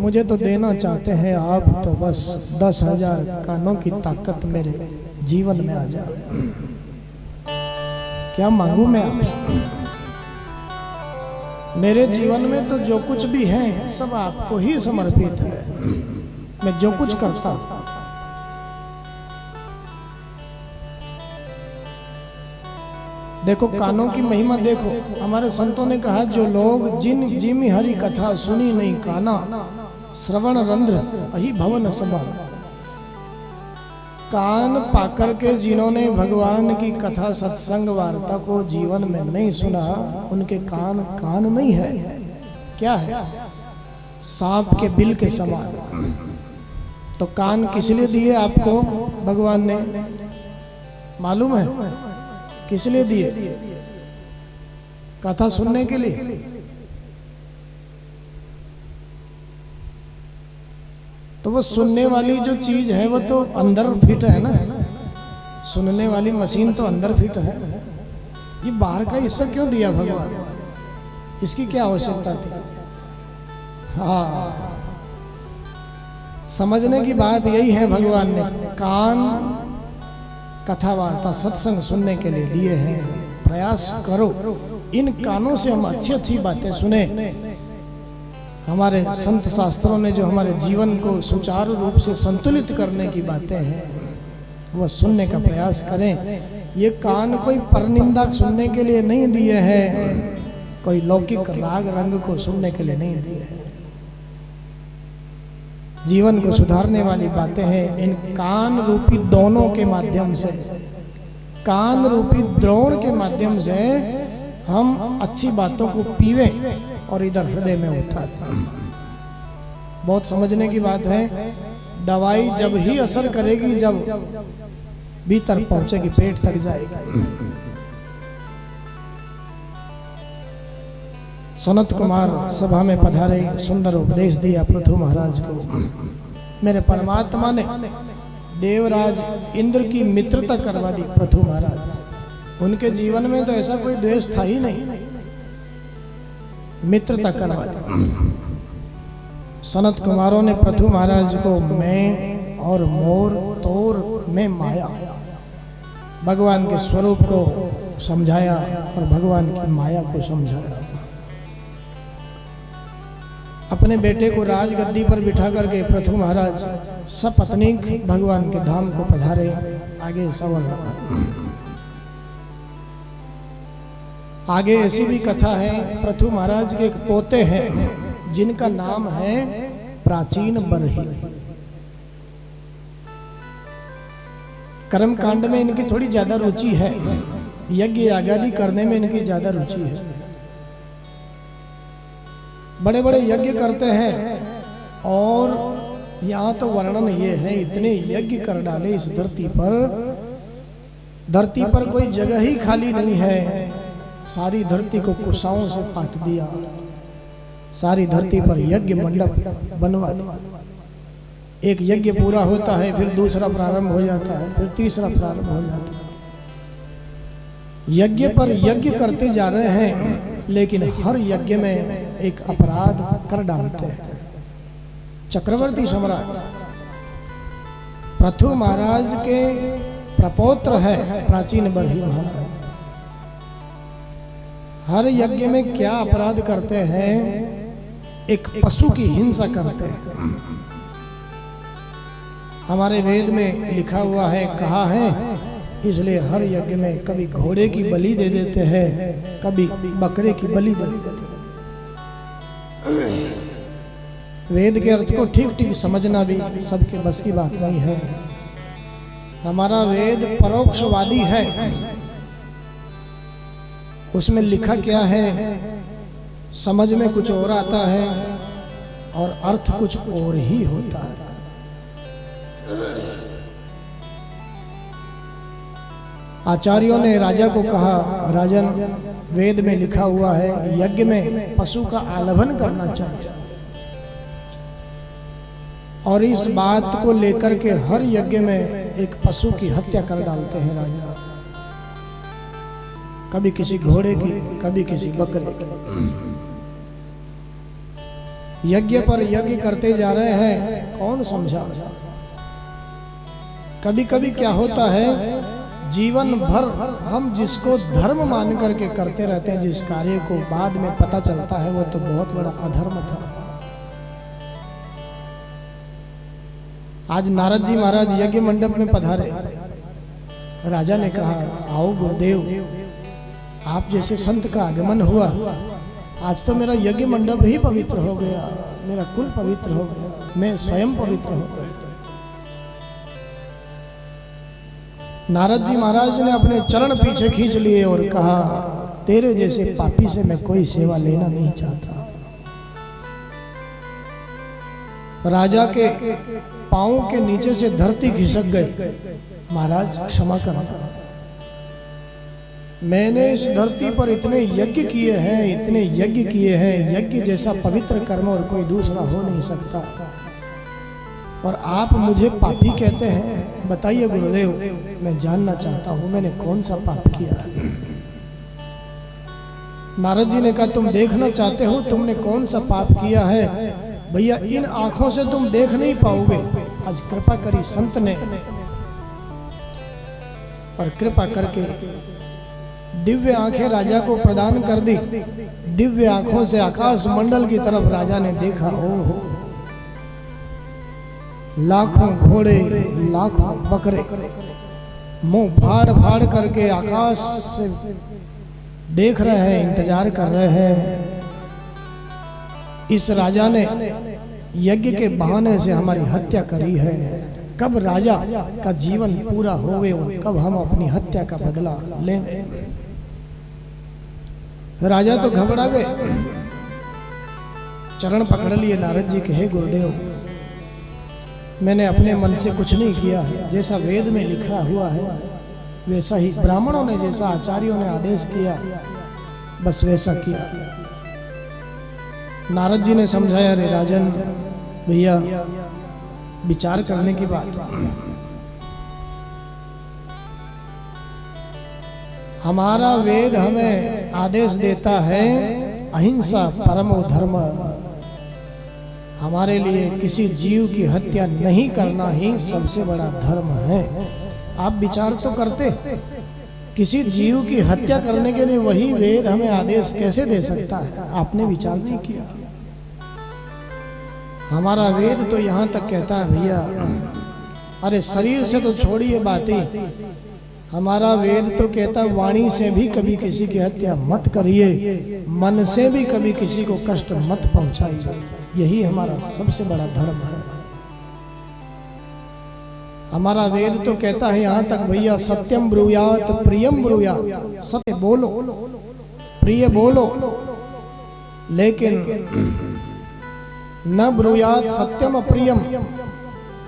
मुझे तो देना चाहते हैं आप, तो बस 10,000 कानों की ताकत मेरे जीवन में आ जाए। क्या मांगू मैं आपसे? मेरे जीवन में तो जो कुछ भी है सब आपको ही समर्पित है। मैं जो कुछ करता हूं, देखो कानों की महिमा देखो। हमारे संतों ने कहा, जो लोग जिमी हरि कथा सुनी नहीं काना, श्रवण रंध्र अहि भवन समान। कान पाकर के जिन्होंने भगवान की कथा सत्संग वार्ता को जीवन में नहीं सुना, उनके कान कान नहीं है। क्या है? सांप के बिल के समान। तो कान किस लिए दिए आपको भगवान ने? मालूम है किस लिए दिए? कथा सुनने के लिए। तो वो सुनने वाली जो चीज है वो तो अंदर फिट है ना। सुनने वाली मशीन तो अंदर फिट है। ये बाहर का हिस्सा क्यों दिया भगवान? इसकी क्या आवश्यकता थी? हाँ, समझने की बात यही है। भगवान ने कान कथा वार्ता सत्संग सुनने के लिए दिए हैं। प्रयास करो इन कानों से हम अच्छी अच्छी बातें सुने। हमारे संत शास्त्रों ने जो हमारे जीवन को सुचारू रूप से संतुलित करने की बातें हैं, वह सुनने का प्रयास करें। ये कान कोई परनिंदा सुनने के लिए नहीं दिए हैं, कोई लौकिक राग रंग को सुनने के लिए नहीं दिए हैं। जीवन को सुधारने वाली बातें हैं। इन कान रूपी दोनों के माध्यम से, कान रूपी द्रोण के माध्यम से हम अच्छी बातों को पीवें और इधर हृदय में उतारें। बहुत समझने की बात है। दवाई जब ही असर करेगी जब भीतर पहुंचेगी, पेट तक जाएगी। सनत कुमार सभा में पधारे, सुंदर उपदेश दिया पृथु महाराज को। मेरे परमात्मा ने देवराज इंद्र की मित्रता करवा दी पृथु महाराज से। उनके जीवन में तो ऐसा कोई द्वेष था ही नहीं, मित्रता करवा दी। सनत कुमारों ने पृथु महाराज को मैं और मोर तोर में माया, भगवान के स्वरूप को समझाया और भगवान की माया को समझाया। अपने बेटे को राजगद्दी पर बिठा करके पृथु महाराज सपत्नीक भगवान के धाम को पधारे। आगे सवाल आगे ऐसी भी कथा है। पृथु महाराज के एक पोते हैं जिनका नाम है प्राचीन बरही। कर्म कांड में इनकी थोड़ी ज्यादा रुचि है, यज्ञ यागादि करने में इनकी ज्यादा रुचि है। बड़े बड़े यज्ञ करते हैं और यहाँ तो वर्णन ये है, इतने यज्ञ कर डाले इस धरती पर कोई जगह ही खाली नहीं है। सारी धरती को कुशाओं से पाट दिया, सारी धरती पर यज्ञ मंडप बनवा दिया। एक यज्ञ पूरा होता है, फिर दूसरा प्रारंभ हो जाता है, फिर तीसरा प्रारंभ हो जाता है। यज्ञ पर यज्ञ करते जा रहे हैं, लेकिन हर यज्ञ में एक अपराध कर डालते हैं। चक्रवर्ती सम्राट पृथु महाराज के प्रपौत्र है प्राचीन बरही महाराज। हर यज्ञ में क्या अपराध करते हैं? एक पशु की हिंसा करते हैं। हमारे वेद में लिखा हुआ है, कहा है, इसलिए हर यज्ञ में कभी घोड़े की बलि दे देते हैं, कभी बकरे की बलि दे देते हैं। वेद के अर्थ को ठीक ठीक समझना भी सबके बस की बात नहीं है। हमारा वेद परोक्षवादी है। उसमें लिखा क्या है, समझ में कुछ और आता है और अर्थ कुछ और ही होता है। आचार्यों ने राजा को कहा, राजन, वेद में लिखा हुआ है यज्ञ में पशु का आलभन करना चाहिए, और इस बात को लेकर के हर यज्ञ में एक पशु की हत्या कर डालते हैं राजा। कभी किसी घोड़े की, कभी किसी बकरे की। यज्ञ पर यज्ञ करते जा रहे हैं, कौन समझा। कभी कभी क्या होता है, जीवन भर हम जिसको धर्म मान करके करते रहते हैं, जिस कार्य को बाद में पता चलता है वो तो बहुत बड़ा अधर्म था। आज नारद जी महाराज यज्ञ मंडप में पधारे। राजा ने कहा, आओ गुरुदेव, आप जैसे संत का आगमन हुआ, आज तो मेरा यज्ञ मंडप ही पवित्र हो गया, मेरा कुल पवित्र हो गया, मैं स्वयं पवित्र हो गया। नारद जी महाराज ने अपने चरण पीछे खींच लिए और कहा, तेरे जैसे पापी से मैं कोई सेवा लेना नहीं चाहता। राजा के पांव के नीचे से धरती खिसक गई। महाराज क्षमा करना, मैंने इस धरती पर इतने यज्ञ किए हैं, इतने यज्ञ किए हैं, यज्ञ जैसा पवित्र कर्म और कोई दूसरा हो नहीं सकता, और आप मुझे पापी कहते हैं। बताइए गुरुदेव, मैं जानना चाहता हूं मैंने कौन सा पाप किया है। नारद जी ने कहा, तुम देखना चाहते हो तुमने कौन सा पाप किया है? भैया, इन आंखों से तुम देख नहीं पाओगे। आज कृपा करी संत ने, और कृपा करके दिव्य आंखें राजा को प्रदान कर दी। दिव्य आंखों से आकाश मंडल की तरफ राजा ने देखा। ओहो, लाखों घोड़े लाखों बकरे मुंह फाड़ फाड़ करके आकाश से देख रहे हैं, इंतजार कर रहे हैं। इस राजा ने यज्ञ के बहाने से हमारी हत्या करी है। कब राजा का जीवन पूरा होवे और कब हम अपनी हत्या का बदला लेंगे। राजा तो घबरा गए, चरण पकड़ लिए नारद जी के, हे गुरुदेव, मैंने अपने मन से कुछ नहीं किया है, जैसा वेद में लिखा हुआ है वैसा ही, ब्राह्मणों ने जैसा आचार्यों ने आदेश किया बस वैसा किया। नारद जी ने समझाया, अरे राजन भैया, विचार करने की बात, हमारा वेद हमें आदेश देता है अहिंसा परमो धर्म। हमारे लिए किसी जीव की हत्या नहीं करना ही सबसे बड़ा धर्म है। आप विचार तो करते, किसी जीव की हत्या करने के लिए वही वेद हमें आदेश कैसे दे सकता है? आपने विचार नहीं किया। हमारा वेद तो यहाँ तक कहता है भैया, अरे शरीर से तो छोड़िए बातें, हमारा वेद तो कहता है वाणी से भी कभी किसी की हत्या मत करिए, मन से भी कभी किसी को कष्ट मत पहुंचाइए। यही हमारा सबसे बड़ा धर्म है। हमारा वेद तो कहता है यहाँ तक भैया, सत्यम ब्रूयात प्रियम ब्रूयात, सत्य बोलो, प्रिय बोलो, लेकिन न ब्रूयात सत्यम अप्रियम,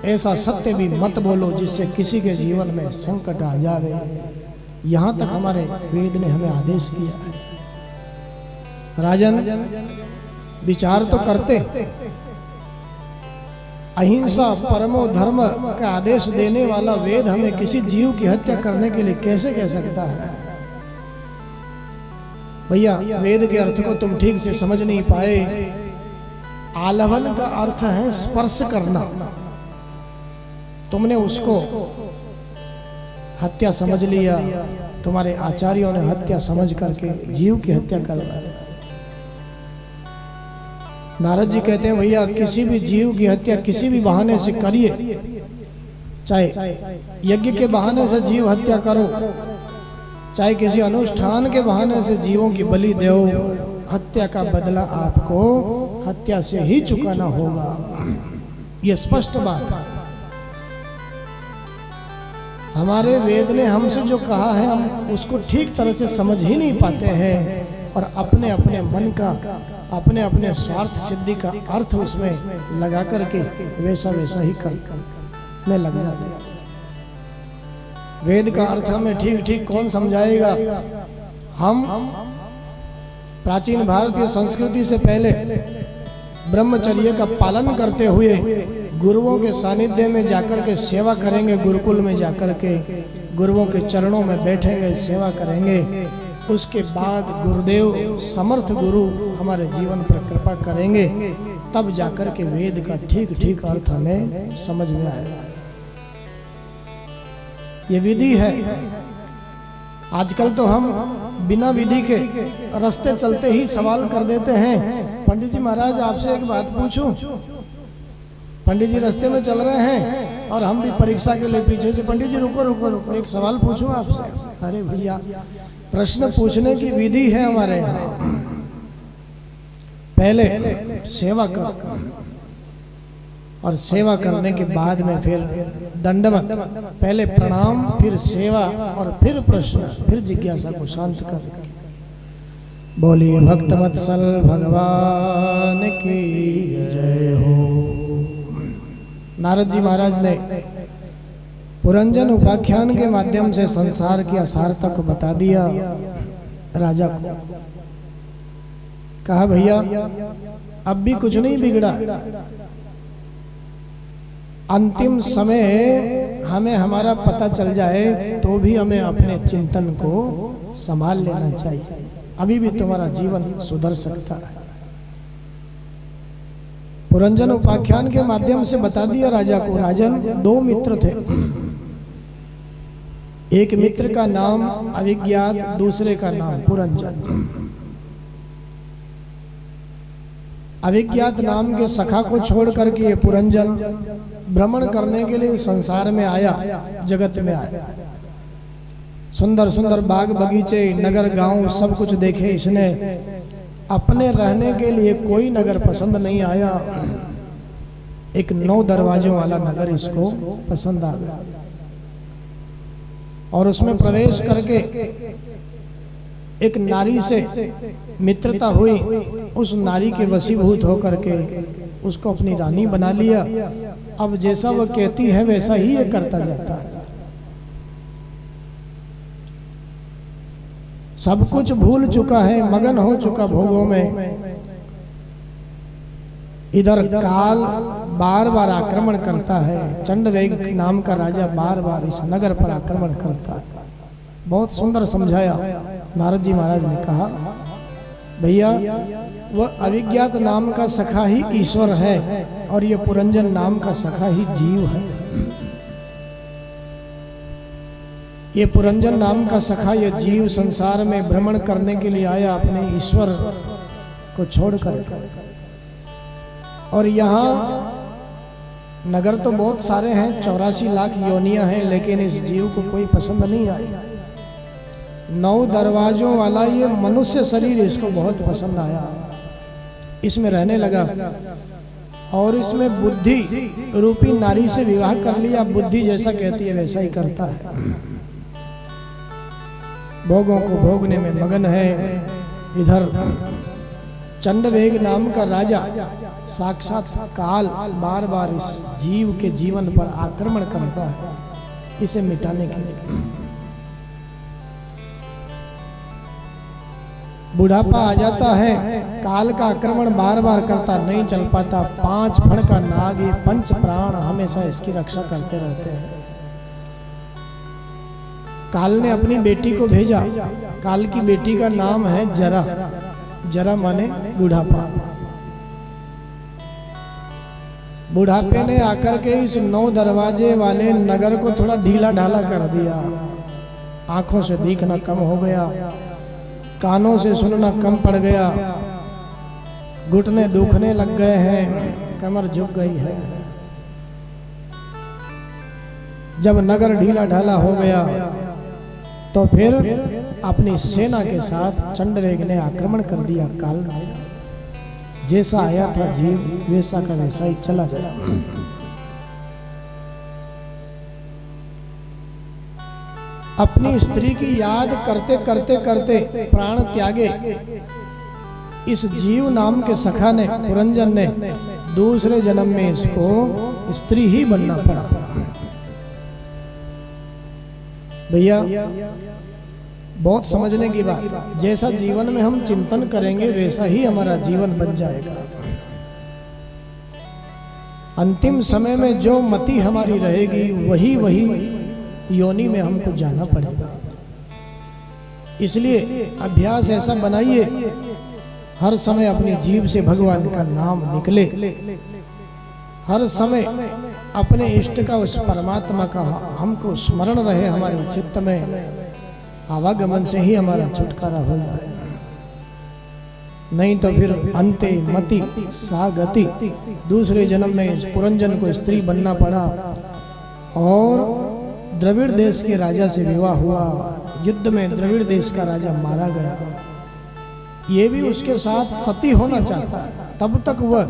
ऐसा सत्य भी मत बोलो जिससे किसी के जीवन में संकट आ जावे। यहाँ तक हमारे वेद ने हमें आदेश किया है। राजन विचार तो करते, अहिंसा परमो धर्म का आदेश देने वाला वेद हमें किसी जीव की हत्या करने के लिए कैसे कह सकता है? भैया वेद के अर्थ को तुम ठीक से समझ नहीं पाए। आलवन का अर्थ है स्पर्श करना, तुमने उसको हत्या समझ लिया, तुम्हारे आचार्यों ने हत्या समझ करके जीव की हत्या करवा दी। नारद जी कहते हैं भैया, किसी भी जीव की हत्या किसी भी बहाने से करिए, चाहे यज्ञ के बहाने से जीव हत्या करो, चाहे किसी अनुष्ठान के बहाने से जीवों की बलि दो, हत्या का बदला आपको हत्या से ही चुकाना होगा। यह स्पष्ट बात है। हमारे वेद ने हमसे जो कहा है हम उसको ठीक तरह से समझ ही नहीं पाते हैं और अपने अपने मन का, अपने अपने स्वार्थ सिद्धि का अर्थ उसमें लगा करके वैसा वैसा ही करने लग जाते हैं। वेद का अर्थ हमें ठीक ठीक कौन समझाएगा? हम प्राचीन भारतीय संस्कृति से पहले ब्रह्मचर्य का पालन करते हुए गुरुओं के सानिध्य में जाकर के सेवा करेंगे, गुरुकुल में जाकर के गुरुओं के चरणों में बैठेंगे, सेवा करेंगे। उसके बाद गुरुदेव समर्थ गुरु हमारे जीवन पर कृपा करेंगे, तब जाकर के वेद का ठीक ठीक अर्थ हमें समझ में आएगा। ये विधि है। आजकल तो हम बिना विधि के रास्ते चलते ही सवाल कर देते हैं, पंडित जी महाराज आपसे एक बात पूछूं? पंडित जी रास्ते में चल रहे हैं और हम भी परीक्षा के लिए पीछे से, पंडित जी रुको रुको रुको, एक सवाल पूछूं आपसे? अरे भैया, प्रश्न पूछने की विधि है हमारे यहाँ। पहले सेवा कर और सेवा करने के बाद में फिर दंडवत, पहले प्रणाम, फिर सेवा और फिर प्रश्न, फिर जिज्ञासा को शांत कर। बोलिए भक्तवत्सल भगवान की जय हो। नारद जी महाराज ने पुरंजन उपाख्यान के माध्यम से संसार की असारता को बता दिया। राजा को कहा, भैया अब भी कुछ नहीं बिगड़ा, अंतिम समय हमें हमारा पता चल जाए तो भी हमें अपने चिंतन को संभाल लेना चाहिए, अभी भी तुम्हारा जीवन सुधर सकता है। पुरंजन उपाख्यान के माध्यम से बता दिया राजा को। राजन, दो मित्र थे, एक मित्र का नाम अविज्ञात, दूसरे का नाम पुरंजन। अविज्ञात नाम के सखा को छोड़ करके ये पुरंजन भ्रमण करने के लिए संसार में आया, जगत में आया। सुंदर सुंदर बाग बगीचे, नगर गांव सब कुछ देखे इसने। अपने रहने के लिए कोई नगर पसंद नहीं आया, एक 9 दरवाजों वाला नगर इसको पसंद आ गया और उसमें प्रवेश करके एक नारी से मित्रता हुई। उस नारी के वशीभूत होकर के उसको अपनी रानी बना लिया। अब जैसा वह कहती है वैसा ही ये करता जाता है। सब कुछ भूल चुका है, मगन हो चुका भोगों में। इधर काल बार बार आक्रमण करता है। चंडवेग नाम का राजा बार बार इस नगर पर आक्रमण करता है। बहुत सुंदर समझाया नारद जी महाराज ने। कहा भैया वह अविज्ञात नाम का सखा ही ईश्वर है और ये पुरंजन नाम का सखा ही जीव है। ये पुरंजन नाम का सखा ये जीव संसार में भ्रमण करने के लिए आया अपने ईश्वर को छोड़कर। और यहाँ नगर तो बहुत सारे हैं, 84 लाख योनियां हैं, लेकिन इस जीव को कोई पसंद नहीं आई। 9 दरवाजों वाला ये मनुष्य शरीर इसको बहुत पसंद आया, इसमें रहने लगा और इसमें बुद्धि रूपी नारी से विवाह कर लिया। बुद्धि जैसा कहती है वैसा ही करता है, भोगों को भोगने में मगन है। इधर चंडवेग नाम का राजा साक्षात काल बार बार इस जीव के जीवन पर आक्रमण करता है इसे मिटाने के लिए। बुढ़ापा आ जाता है, काल का आक्रमण बार बार करता, नहीं चल पाता। 5 फण का नाग, ये 5 प्राण हमेशा इसकी रक्षा करते रहते हैं। काल ने अपनी बेटी को भेजा। काल की बेटी का नाम है जरा। जरा माने बुढ़ापा। बुढ़ापे ने आकर के इस 9 दरवाजे वाले नगर को थोड़ा ढीला ढाला कर दिया। आंखों से देखना कम हो गया, कानों से सुनना कम पड़ गया, घुटने दुखने लग गए हैं, कमर झुक गई है। जब नगर ढीला ढाला हो गया तो फिर अपनी सेना के साथ चंडवेग ने आक्रमण कर दिया। काल ने जैसा आया था जीव वैसा का वैसा ही चला गया। अपनी स्त्री की याद करते करते करते प्राण त्यागे इस जीव नाम के सखा ने, पुरंजन ने, दूसरे जन्म में इसको स्त्री ही बनना पड़ा। भैया बहुत समझने की बात, जैसा जीवन में हम चिंतन करेंगे वैसा ही हमारा जीवन बन जाएगा। अंतिम समय में जो मति हमारी रहेगी वही वही योनि में हमको जाना पड़ेगा। इसलिए अभ्यास ऐसा बनाइए हर समय अपनी जीभ से भगवान का नाम निकले, हर समय अपने इष्ट का, उस परमात्मा का हमको स्मरण रहे हमारे चित्त में। आवागमन से ही हमारा छुटकारा हो जाए, नहीं तो फिर अंते मति सागति। दूसरे जन्म में इस पुरंजन को स्त्री बनना पड़ा और द्रविड़ देश के राजा से विवाह हुआ। युद्ध में द्रविड़ देश का राजा मारा गया। ये भी उसके साथ सती होना चाहता है। तब तक वह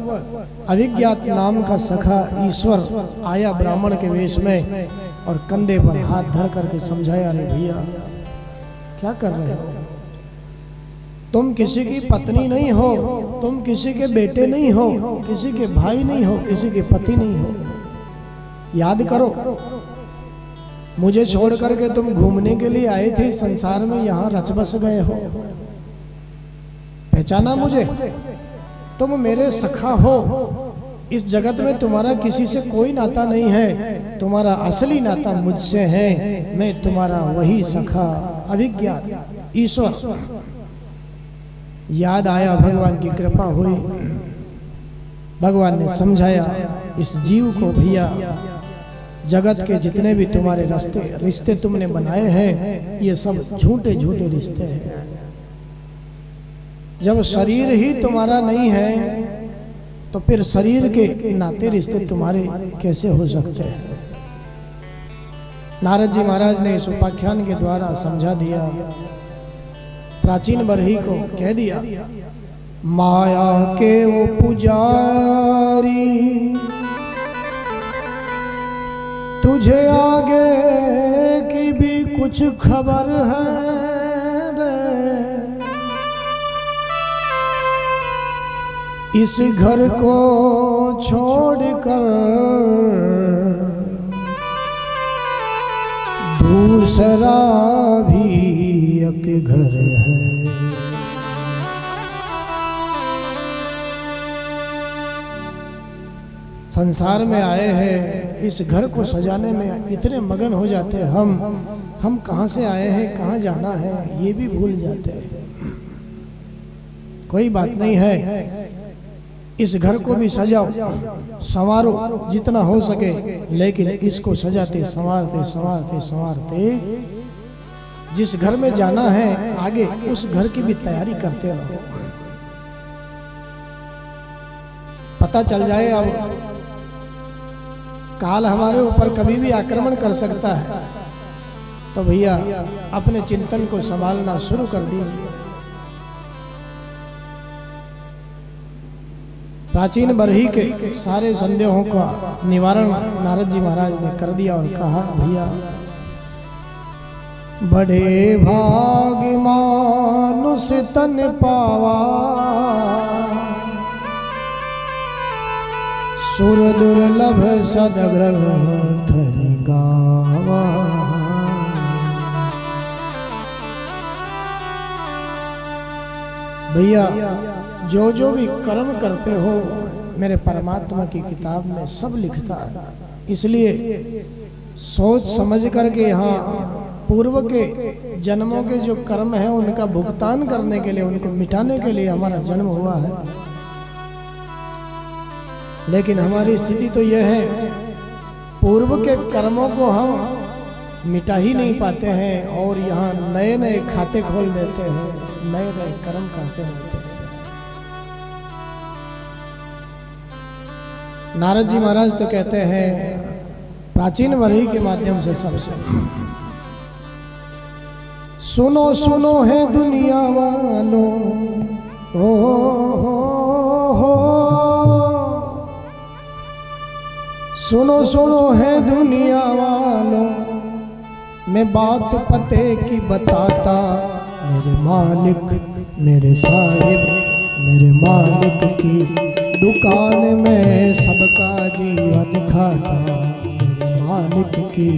अविज्ञात नाम का सखा ईश्वर आया ब्राह्मण के वेश में और कंधे पर हाथ धर करके समझाया, अरे भैया क्या कर रहे हो? तुम किसी की पत्नी नहीं हो, तुम किसी के बेटे नहीं हो, किसी के भाई नहीं हो, किसी के पति नहीं हो। याद करो, मुझे छोड़ करके तुम घूमने के लिए आए थे संसार में, यहाँ रच बस गए हो। पहचाना मुझे? तुम मेरे सखा हो। इस जगत में तुम्हारा किसी से कोई नाता नहीं है, तुम्हारा असली नाता मुझसे है। मैं तुम्हारा वही सखा अविज्ञात ईश्वर। याद आया, भगवान की कृपा हुई, भगवान ने समझाया इस जीव को, भैया जगत के जितने भी तुम्हारे रिश्ते तुमने बनाए हैं ये सब झूठे झूठे रिश्ते हैं। जब शरीर ही तुम्हारा नहीं है तो फिर शरीर के नाते रिश्ते तुम्हारे कैसे हो सकते हैं। नारद जी महाराज ने इस उपाख्यान के द्वारा समझा दिया, प्राचीन बरही को कह दिया, माया के वो पुजारी तुझे आगे की भी कुछ खबर है रे, इस घर को छोड़कर दूसरा भी एक घर है। संसार में आए हैं, इस घर को सजाने में इतने मगन हो जाते हैं हम कहाँ से आए हैं, कहाँ जाना है, ये भी भूल जाते हैं। कोई बात नहीं है, इस घर को भी सजाओ, संवारो जितना हो सके, लेकिन इसको सजाते संवारते संवारते संवारते जिस घर में जाना है आगे, उस घर की भी तैयारी करते रहो। पता चल जाए अब काल हमारे ऊपर कभी भी आक्रमण कर सकता है, तो भैया अपने चिंतन को संभालना शुरू कर दीजिए। प्राचीन बरही के सारे संदेहों का निवारण नारद जी महाराज ने कर दिया और कहा, भैया बड़े भाग मानुष तन पावा, सुर दुर्लभ सदग्रह धन गावा। भैया जो जो भी कर्म करते हो मेरे परमात्मा की किताब में सब लिखता है, इसलिए सोच समझ करके यहाँ पूर्व के जन्मों के जो कर्म हैं उनका भुगतान करने के लिए, उनको मिटाने के लिए हमारा जन्म हुआ है। लेकिन हमारी स्थिति तो यह है, पूर्व के कर्मों को हम मिटा ही नहीं पाते हैं और यहाँ नए नए खाते खोल देते हैं, नए नए कर्म करते रहते हैं। नारद जी महाराज तो कहते हैं प्राचीन बरही के माध्यम से सबसे, सुनो सुनो है दुनिया वालों, हो सुनो सुनो है दुनिया वालों, मैं बात पते की बताता, मेरे मालिक मेरे साहिब मेरे मालिक की दुकान में सबका जीवन खाता, मेरे मालिक की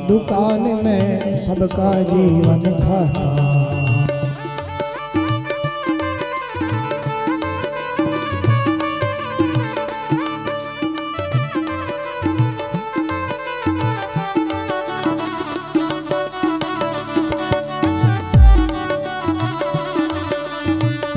दुकान में सबका जीवन खाता।